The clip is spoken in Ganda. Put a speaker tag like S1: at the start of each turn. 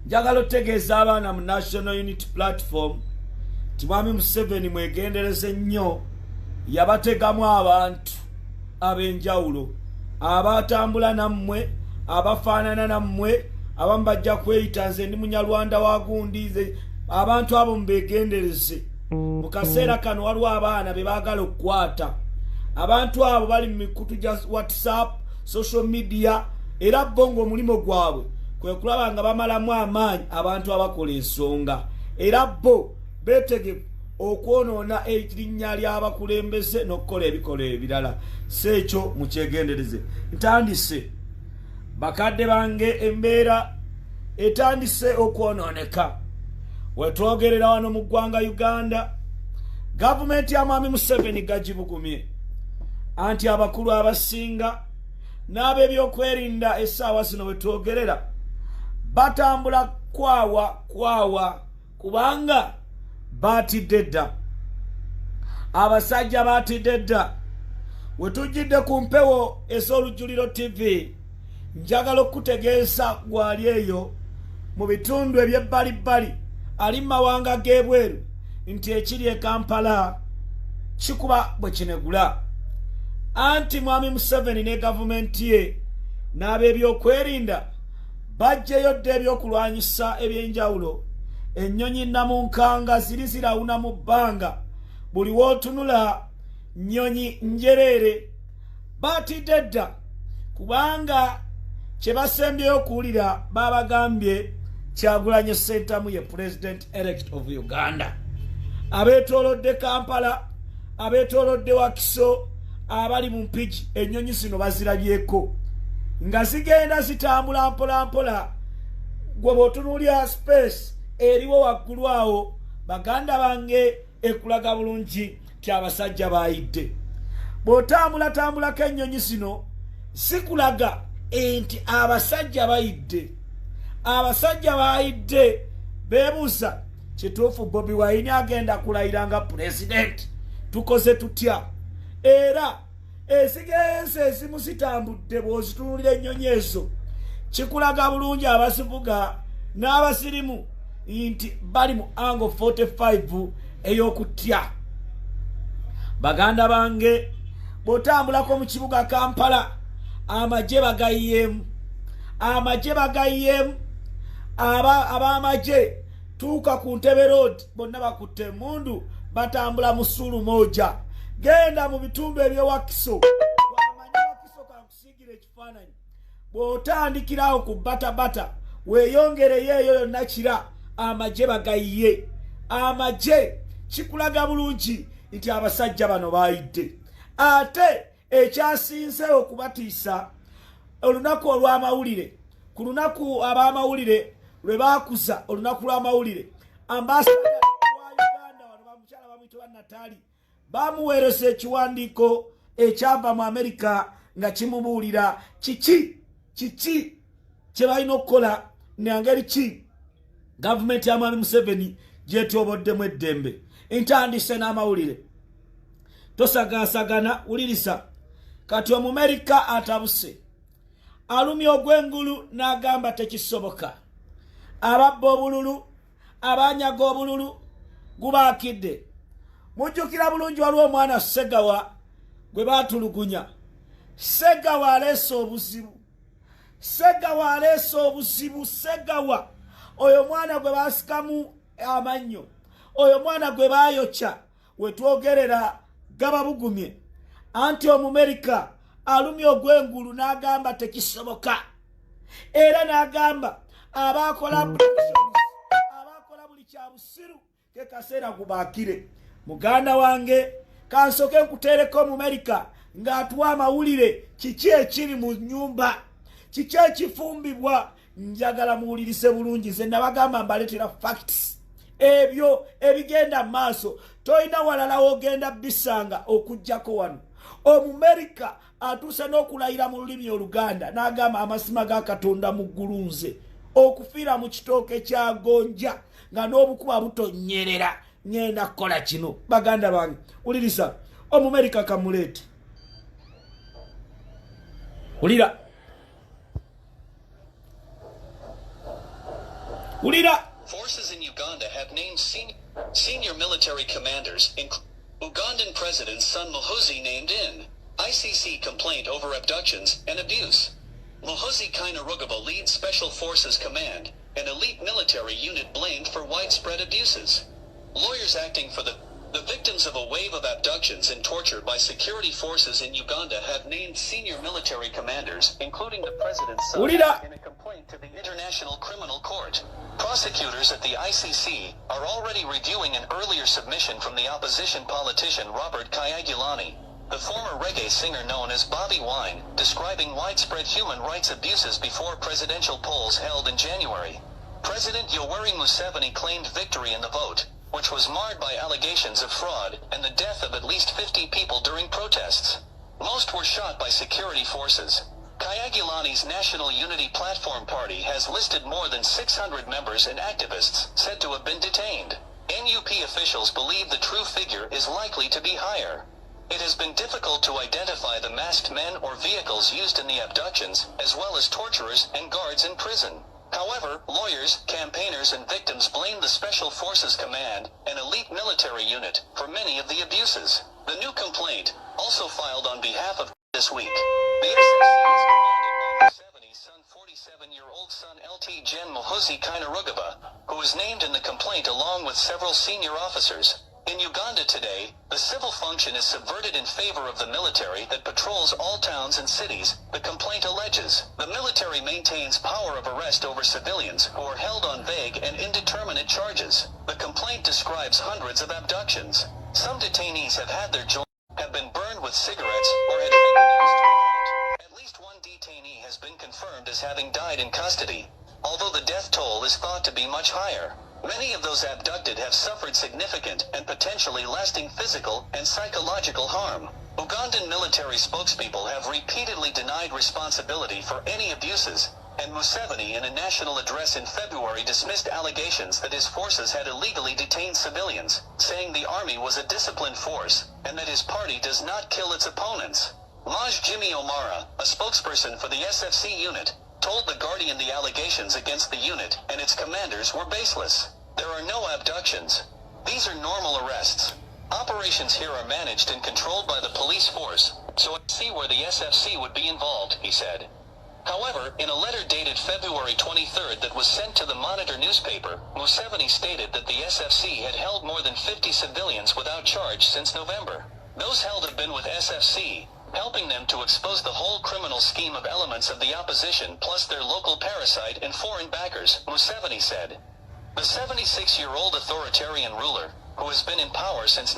S1: njagala otegeeza abaana mu National Unity Platform ti Mwami Museveni mwegendereze nnyo yabategamu abantu ab'enjawulo abatambula nammwe abafaanana nammwe abamu bajja kweyita nze ndi munyalwanda wa gundi abantu abo mubegendereze mu kaseera kano waliwo abaana be baagala okukwata abantu abo bali mu mikutu gya WhatsApp social media era bo ng'omulimo gwabwe kwe kulaba nga bamalamu amaanyi abantu abakola ensonga era bo beetegefu okwonoona erinnya ly'abakulembeze n'okukola ebikola ebirala seekyo mukyegendereze ntandise bakadde bange embeera etandise okwonooneka wetwogerera wano mu ggwanga Uganda gavumenti ya Mwami Museveni gagibugumye anti abakulu abasinga n'ab'ebyokwerinda essaawa zino wetwogerera batambula kwawa kubanga baatidde dda abasajja baatidde dda wetujjidde ku mpewo ez'olujjuliro TV njagala okutegeeza gwali eyo mu bitundu eby'ebbalibbali ali mu mawanga g'ebweru nti ekiri e Kampala kikuba bwe kinegula anti Mwami Museveni ne gavumenti ye n'ab'ebyokwerinda bajjeyo dda ebyokulwanyisa ebyenjawulo ennyonyi namunkanga ziri zirawuna mu bbanga buli wootunula nnyonyi njereere baatidde dda kubanga kye basembyeyo okuwulira babagambye Kyagulanyi Ssentamu ye President elect of Uganda abeetoolodde Kampala abeetoolodde Wakiso abali mu mpigi ennyonyi zino bazirabyeko nga zigenda zitambula mpolampola gwe bw'otunuulira space eriwo waggulu awo baganda bange ekulaga bulungi ti abasajja baayidde bw'otambulatambulako ennyonyi zino zikulaga enti abasajja baayidde beebuuza kituufu Bobi Wine agenda kulayira nga pulezidenti tukoze tutya era ezigenze ezimu zitambudde bw'ozitunuulira ennyonyi ezo kikulaga bulungi abazivuga n'abasirimu nti bali mu angle 45 ey'okutya baganda bange bw'otambulako mu kibuga Kampala amagye bagayiyeemu ab'amagye tuuka ku Ntebe Road bonna bakutte emmundu batambula mu ssuulu moja genda mu bitundu eby'Ewakiso wamanyi Wakiso kankusiigira ekifaananyi bw'otandikirawo ku batabata weeyongereyo eyo yonna kira amagye bagayiye amagye kikulaga bulungi nti abasajja bano baayidde ate ekyasinze okubatiisa olunaku olw'amawulire ku lunaku ab'amawulire lwe baakuza olunaku lw'amawulire ambasada wa Uganda wano bamukyala bamuyitibwa Nataali bamuweereza ekiwandiiko ekyava mu Amerika nga kimubuulira kiki kye balina okukola nangeri ki gavumenti ya Mwami Museveni gyetyoboddemu eddembe ntandise n'amawulire tosagaasagana wulirisa kati Omumerika atabuse alumya ogw'engulu n'agamba tekisoboka ababba obululu abanyaga obululu gubaakidde mujjukira bulungi waliwo omwana Ssegawa gwe baatulugunya Ssegawa aleese obuzibu Ssegawa oyo mwana gwe baasikamu amannyo oyo mwana gwe baayokya wetwogerera gababugumye anti Omumerika alumya ogw'engulu n'agamba tekisoboka era n'agamba abakola buli kya busiru ke kaseera gubaakire muganda wange kansoke nkuteereko Omumerika ng'atuwa amawulire kiki ekiri mu nnyumba kiki ekifumbibwa njagala muwulirise bulungi nze nabagamba mbaleetera facts ebyo ebigenda mu maaso tolina walala wogenda bisanga okujjako wano Omumerika atuuse n'okulayira mu lulimi Oluganda n'agamba amasima ga Katonda mu ggulu nze okufiira mu kitooke kya gonja nga n'obukuba butonyerera ngenda kukola kino baganda bange wulirisa Omumerika kamuleete wulira Wulira.
S2: Forces in Uganda have named senior military commanders, including Ugandan President's son Muhoozi named in ICC complaint over abductions and abuse. Muhoozi Kainerugaba leads Special Forces Command, an elite military unit blamed for widespread abuses. Lawyers acting for the victims of a wave of abductions and torture by security forces in Uganda have named senior military commanders, including the president's son, in a complaint to the International Criminal Court. Prosecutors at the ICC are already reviewing an earlier submission from the opposition politician Robert Kyagulanyi, the former reggae singer known as Bobi Wine, describing widespread human rights abuses before presidential polls held in January. President Yoweri Museveni claimed victory in the vote, which was marred by allegations of fraud and the death of at least 50 people during protests. Most were shot by security forces. Kyagulanyi's National Unity Platform Party has listed more than 600 members and activists said to have been detained. NUP officials believe the true figure is likely to be higher. It has been difficult to identify the masked men or vehicles used in the abductions, as well as torturers and guards in prison. However, lawyers, campaigners and victims blame the Special Forces Command, an elite military unit, for many of the abuses. The new complaint, also filed on behalf of this week. The SFC is commanded by Museveni's son, 47-year-old son LT Gen Muhoozi Kainerugaba, who was named in the complaint along with several senior officers. In Uganda today, the civil function is subverted in favor of the military that patrols all towns and cities, the complaint alleges. The military maintains power of arrest over civilians who are held on vague and indeterminate charges. The complaint describes hundreds of abductions. Some detainees have had their joints have been burned with cigarettes or had fingernails torn out. At least one detainee has been confirmed as having died in custody, although the death toll is thought to be much higher. Many of those abducted have suffered significant and potentially lasting physical and psychological harm. Ugandan military spokespeople have repeatedly denied responsibility for any abuses, and Museveni in a national address in February dismissed allegations that his forces had illegally detained civilians, saying the army was a disciplined force, and that his party does not kill its opponents. Maj Jimmy Omara, a spokesperson for the SFC unit, told The Guardian the allegations against the unit and its commanders were baseless. There are no abductions. These are normal arrests. Operations here are managed and controlled by the police force, so I see where the SFC would be involved, he said. However, in a letter dated February 23rd that was sent to the Monitor newspaper, Museveni stated that the SFC had held more than 50 civilians without charge since November. Those held have been with SFC, helping them to expose the whole criminal scheme of elements of the opposition plus their local parasite and foreign backers, Museveni said. The 76-year-old authoritarian ruler, who has been in power since